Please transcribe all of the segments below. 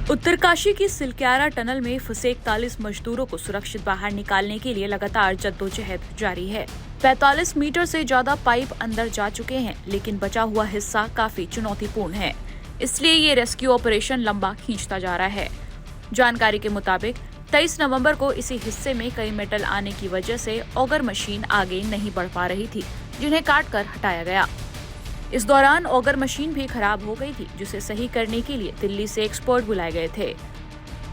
उत्तरकाशी की सिलक्यारा टनल में फंसे 41 मजदूरों को सुरक्षित बाहर निकालने के लिए लगातार जद्दोजहद जारी है। 45 मीटर से ज्यादा पाइप अंदर जा चुके हैं, लेकिन बचा हुआ हिस्सा काफी चुनौतीपूर्ण है, इसलिए ये रेस्क्यू ऑपरेशन लंबा खींचता जा रहा है। जानकारी के मुताबिक 23 नवंबर को इसी हिस्से में कई मेटल आने की वजह से ऑगर मशीन आगे नहीं बढ़ पा रही थी, जिन्हें काटकर हटाया गया। इस दौरान ऑगर मशीन भी खराब हो गई थी, जिसे सही करने के लिए दिल्ली से एक्सपर्ट बुलाए गए थे।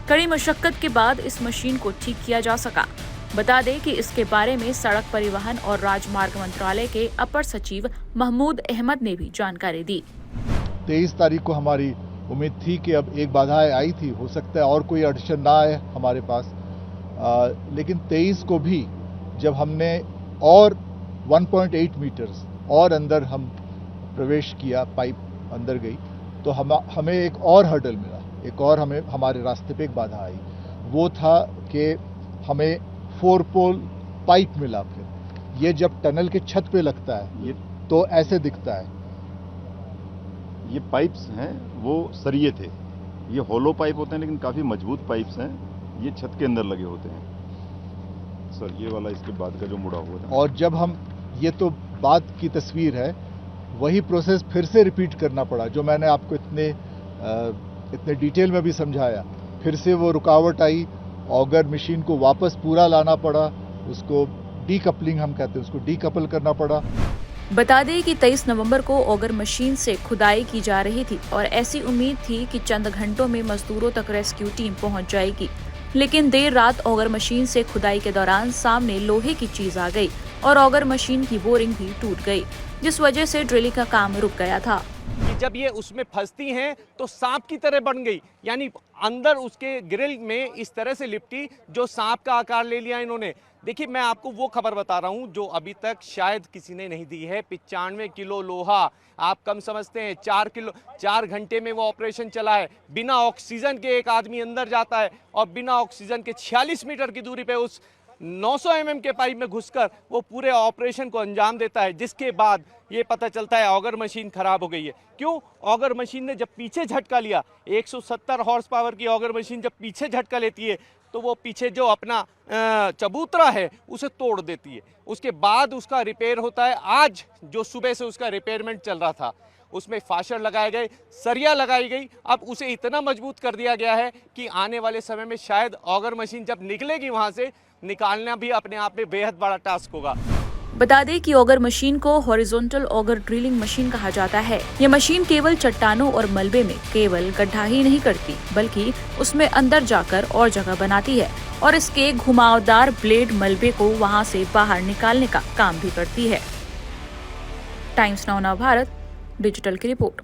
कड़ी मशक्कत के बाद इस मशीन को ठीक किया जा सका। बता दें कि इसके बारे में सड़क परिवहन और राजमार्ग मंत्रालय के अपर सचिव महमूद अहमद ने भी जानकारी दी। 23 तारीख को हमारी उम्मीद थी कि अब एक बाधा आई थी, हो सकता है और कोई अड़चन ना आए हमारे पास, लेकिन 23 को भी जब हमने और 1.8 मीटर्स और अंदर हम प्रवेश किया, पाइप अंदर गई, तो हमें एक और हर्डल मिला, एक और हमें हमारे रास्ते पे एक बाधा आई। वो था कि हमें 4 पोल पाइप मिला। फिर ये जब टनल के छत पे लगता है तो ऐसे दिखता है। ये पाइप्स हैं वो सरिये थे, ये होलो पाइप होते हैं लेकिन काफ़ी मजबूत पाइप्स हैं, ये छत के अंदर लगे होते हैं सर। ये वाला इसके बाद का जो मुड़ा हुआ था। और जब हम, ये तो बाद की तस्वीर है, वही प्रोसेस फिर से रिपीट करना पड़ा जो मैंने आपको इतने डिटेल में भी समझाया। फिर से वो रुकावट आई, ऑगर मशीन को वापस पूरा लाना पड़ा, उसको डीकपलिंग हम कहते हैं, उसको डीकपल करना पड़ा। बता दें कि 23 नवंबर को ऑगर मशीन से खुदाई की जा रही थी और ऐसी उम्मीद थी कि चंद घंटों में मजदूरों तक रेस्क्यू टीम पहुंच जाएगी, लेकिन देर रात ऑगर मशीन से खुदाई के दौरान सामने लोहे की चीज आ गई और ऑगर मशीन की बोरिंग भी टूट गई, जिस वजह से ड्रिलिंग का काम रुक गया था। कि जब ये उसमें फंसती हैं तो सांप की तरह बन गई, यानी अंदर उसके ग्रिल में इस तरह से लिपटी जो सांप का आकार ले लिया इन्होंने। देखिए, मैं आपको वो खबर बता रहा हूँ जो अभी तक शायद किसी ने नहीं दी है। 95 किलो लोहा, आप कम समझते हैं, 4 घंटे में वो ऑपरेशन चला है। बिना ऑक्सीजन के एक आदमी अंदर जाता है और बिना ऑक्सीजन के 46 मीटर की दूरी पे उस 900 mm के पाइप में घुसकर वो पूरे ऑपरेशन को अंजाम देता है, जिसके बाद ये पता चलता है ऑगर मशीन खराब हो गई है। क्यों? ऑगर मशीन ने जब पीछे झटका लिया, 170 हॉर्स पावर की ऑगर मशीन जब पीछे झटका लेती है तो वो पीछे जो अपना चबूतरा है उसे तोड़ देती है। उसके बाद उसका रिपेयर होता है। आज जो सुबह से उसका रिपेयरमेंट चल रहा था, उसमें फाशर लगाए गए, सरिया लगाई गई। अब उसे इतना मजबूत कर दिया गया है कि आने वाले समय में शायद ऑगर मशीन जब निकलेगी वहां से, निकालना भी अपने आप में बेहद बड़ा टास्क होगा। बता दें कि ऑगर मशीन को हॉरिजॉन्टल ऑगर ड्रिलिंग मशीन कहा जाता है। ये मशीन केवल चट्टानों और मलबे में केवल गड्ढा ही नहीं करती, बल्कि उसमें अंदर जाकर और जगह बनाती है और इसके घुमावदार ब्लेड मलबे को वहां से बाहर निकालने का काम भी करती है। टाइम्स नाउ भारत डिजिटल की रिपोर्ट।